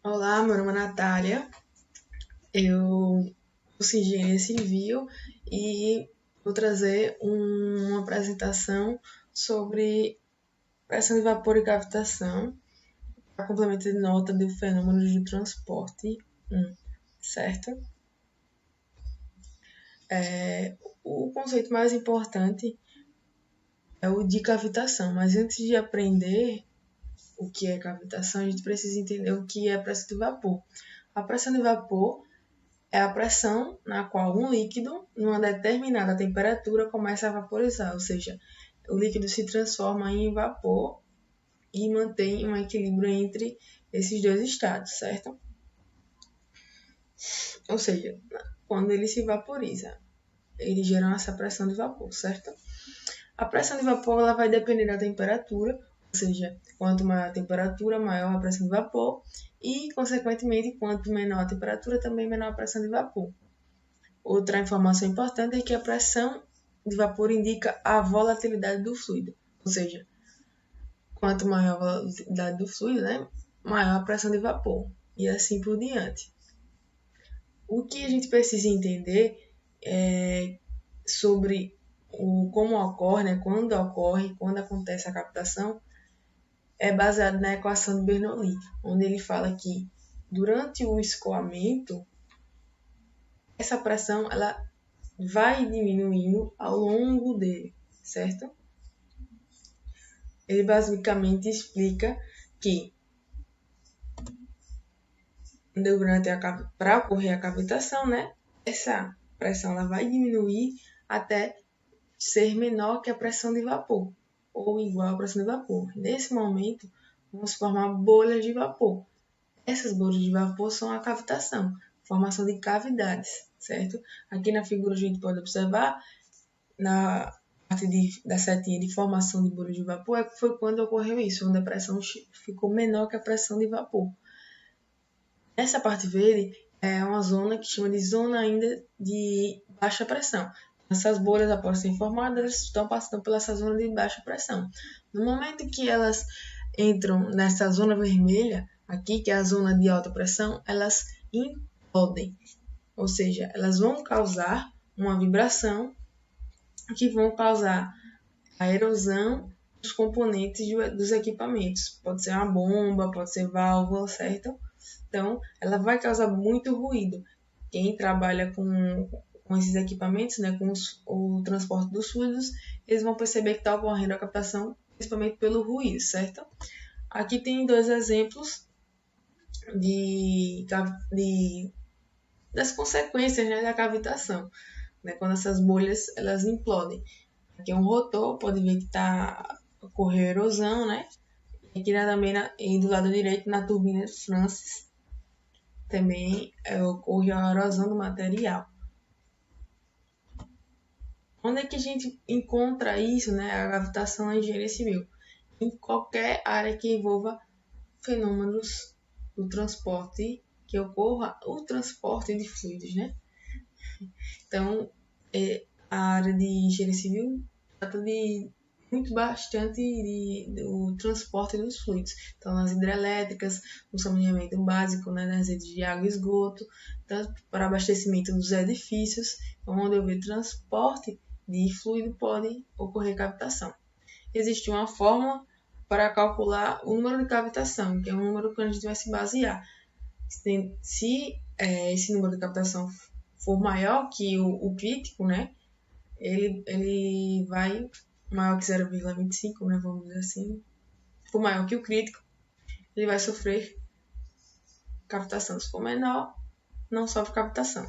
Olá, meu nome é Natália. Eu sou engenheira civil e vou trazer uma apresentação sobre pressão de vapor e cavitação, a complemento de nota do fenômeno de transporte 1, certo? O conceito mais importante é o de cavitação, mas antes de aprender o que é cavitação, a gente precisa entender o que é pressão de vapor. A pressão de vapor é a pressão na qual um líquido, numa determinada temperatura, começa a vaporizar, ou seja, o líquido se transforma em vapor e mantém um equilíbrio entre esses dois estados, certo? Ou seja, quando ele se vaporiza, ele gera essa pressão de vapor, certo? A pressão de vapor ela vai depender da temperatura, ou seja, quanto maior a temperatura, maior a pressão de vapor, e, consequentemente, quanto menor a temperatura, também menor a pressão de vapor. Outra informação importante é que a pressão de vapor indica a volatilidade do fluido, ou seja, quanto maior a volatilidade do fluido, né, maior a pressão de vapor, e assim por diante. O que a gente precisa entender é sobre como ocorre, né, quando acontece a captação, é baseado na equação de Bernoulli, onde ele fala que durante o escoamento, essa pressão ela vai diminuindo ao longo dele, certo? Ele basicamente explica que para ocorrer a cavitação, né, essa pressão ela vai diminuir até ser menor que a pressão de vapor, ou igual à pressão de vapor. Nesse momento, vamos formar bolhas de vapor. Essas bolhas de vapor são a cavitação, formação de cavidades, certo? Aqui na figura a gente pode observar na parte da setinha de formação de bolhas de vapor, foi quando ocorreu isso, onde a pressão ficou menor que a pressão de vapor. Essa parte verde é uma zona que chama de zona ainda de baixa pressão. Essas bolhas, após serem formadas, elas estão passando pela essa zona de baixa pressão. No momento que elas entram nessa zona vermelha, aqui, que é a zona de alta pressão, elas implodem. Ou seja, elas vão causar uma vibração que vão causar a erosão dos componentes dos equipamentos. Pode ser uma bomba, pode ser válvula, certo? Então, ela vai causar muito ruído. Quem trabalha com esses equipamentos, né, com o transporte dos fluidos, eles vão perceber que está ocorrendo a captação, principalmente pelo ruído, certo? Aqui tem dois exemplos das consequências, né, da cavitação, né, quando essas bolhas elas implodem. Aqui é um rotor, pode ver que está ocorrendo erosão, né? E aqui também do lado direito, na turbina Francis, também ocorre a erosão do material. Onde é que a gente encontra isso, né? A gravitação na engenharia civil? Em qualquer área que envolva fenômenos do transporte, que ocorra o transporte de fluidos, né? Então, a área de engenharia civil trata de muito bastante do transporte dos fluidos. Então, nas hidrelétricas, no saneamento básico, né, nas redes de água e esgoto, tanto para abastecimento dos edifícios, então, onde houver transporte de fluido, pode ocorrer cavitação. Existe uma fórmula para calcular o número de cavitação, que é um número que a gente vai se basear. Se esse número de cavitação for maior que o crítico, né, ele vai maior que 0,25, né, vamos dizer assim, for maior que o crítico, ele vai sofrer cavitação. Se for menor, não sofre cavitação.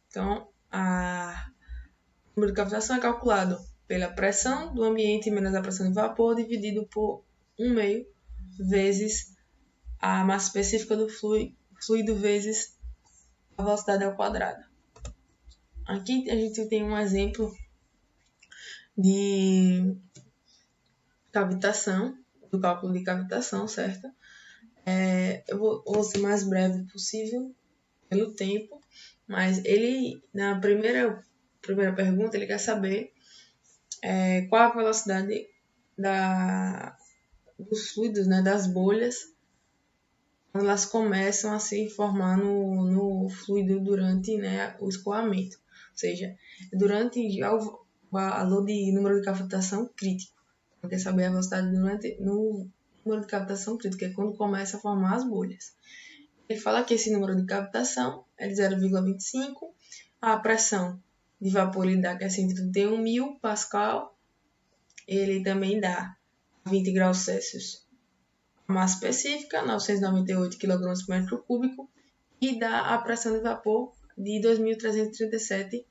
Então, o número de cavitação é calculado pela pressão do ambiente menos a pressão de vapor dividido por 1/2 vezes a massa específica do fluido vezes a velocidade ao quadrado. Aqui a gente tem um exemplo de cavitação, do cálculo de cavitação, certo? Eu vou ser mais breve possível pelo tempo, mas ele, na primeira pergunta, ele quer saber qual a velocidade dos fluidos, né, das bolhas, quando elas começam a se formar no fluido durante, né, o escoamento. Ou seja, durante o valor de número de cavitação crítico. Então, quer saber a velocidade no número de cavitação crítico, que é quando começa a formar as bolhas. Ele fala que esse número de cavitação é de 0,25, a pressão de vapor ele dá que é 131.000 Pascal, ele também dá 20 graus Celsius. A massa específica, 998 kg por metro cúbico, e dá a pressão de vapor de 2.337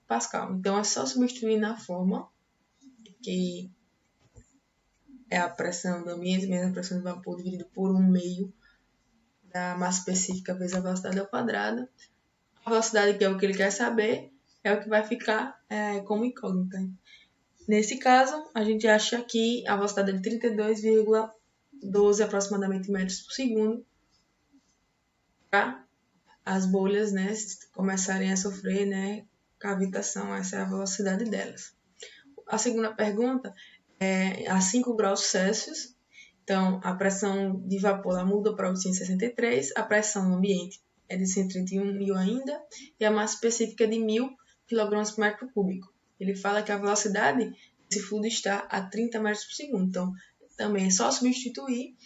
Pascal. Então, é só substituir na forma, que é a pressão do ambiente, menos a pressão de vapor, dividido por 1/2 da massa específica vezes a velocidade ao quadrado. A velocidade, que é o que ele quer saber, é o que vai ficar como incógnita. Nesse caso, a gente acha que a velocidade é de 32,12 aproximadamente metros por segundo, para as bolhas, né, começarem a sofrer, né, cavitação. Essa é a velocidade delas. A segunda pergunta é a 5 graus Celsius. Então, a pressão de vapor ela muda para 863, a pressão no ambiente é de 131.000 ainda, e a massa específica é de 1.000 kg por metro cúbico. Ele fala que a velocidade desse fluido está a 30 metros por segundo. Então, também é só substituir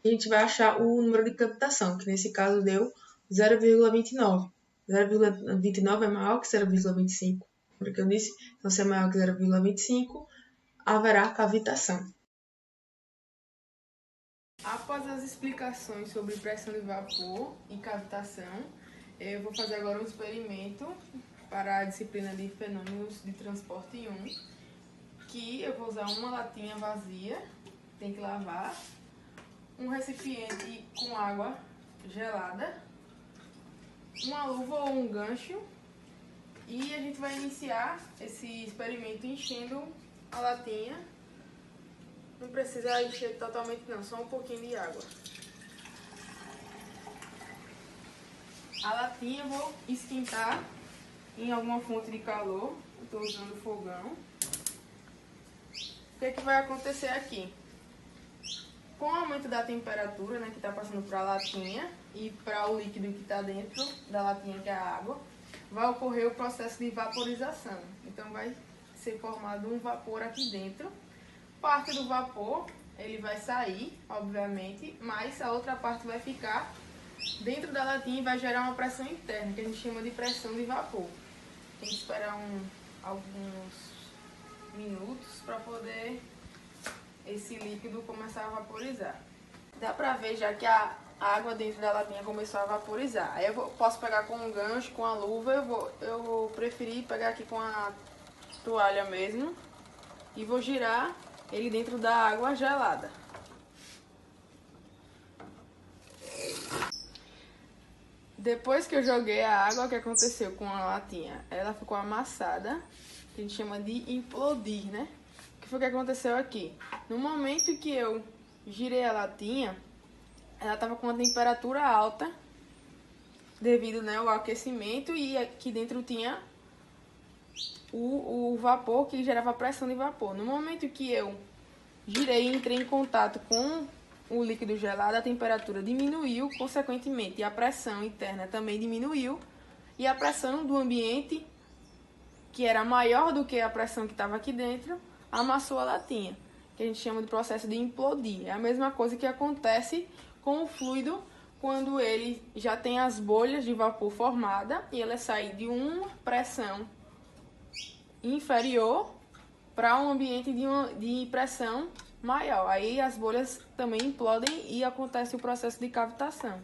e a gente vai achar o número de cavitação, que nesse caso deu 0,29. 0,29 é maior que 0,25. Porque eu disse, então se é maior que 0,25, haverá cavitação. Após as explicações sobre pressão de vapor e cavitação, eu vou fazer agora um experimento para a disciplina de fenômenos de transporte 1, que eu vou usar uma latinha vazia, tem que lavar, um recipiente com água gelada, uma luva ou um gancho, e a gente vai iniciar esse experimento enchendo a latinha. Não precisa encher totalmente não, só um pouquinho de água. A latinha eu vou esquentar em alguma fonte de calor. Eu estou usando fogão. O que vai acontecer aqui? Com o aumento da temperatura, né, que está passando para a latinha e para o líquido que está dentro da latinha, que é a água, vai ocorrer o processo de vaporização. Então vai ser formado um vapor aqui dentro. Parte do vapor ele vai sair, obviamente, mas a outra parte vai ficar dentro da latinha e vai gerar uma pressão interna, que a gente chama de pressão de vapor. Tem que esperar alguns minutos para poder esse líquido começar a vaporizar. Dá pra ver já que a água dentro da latinha começou a vaporizar. Aí eu posso pegar com um gancho, com a luva, eu vou preferir pegar aqui com a toalha mesmo e vou girar ele dentro da água gelada. Depois que eu joguei a água, o que aconteceu com a latinha? Ela ficou amassada, que a gente chama de implodir, né? O que foi que aconteceu aqui? No momento que eu girei a latinha, ela estava com uma temperatura alta, devido, né, ao aquecimento, e aqui dentro tinha o vapor que gerava a pressão de vapor. No momento que eu girei e entrei em contato com o líquido gelado, a temperatura diminuiu, consequentemente a pressão interna também diminuiu, e a pressão do ambiente, que era maior do que a pressão que estava aqui dentro, amassou a latinha, que a gente chama de processo de implodir. É a mesma coisa que acontece com o fluido quando ele já tem as bolhas de vapor formadas e ela sai de uma pressão inferior para um ambiente de pressão maior. Aí as bolhas também implodem e acontece o processo de cavitação.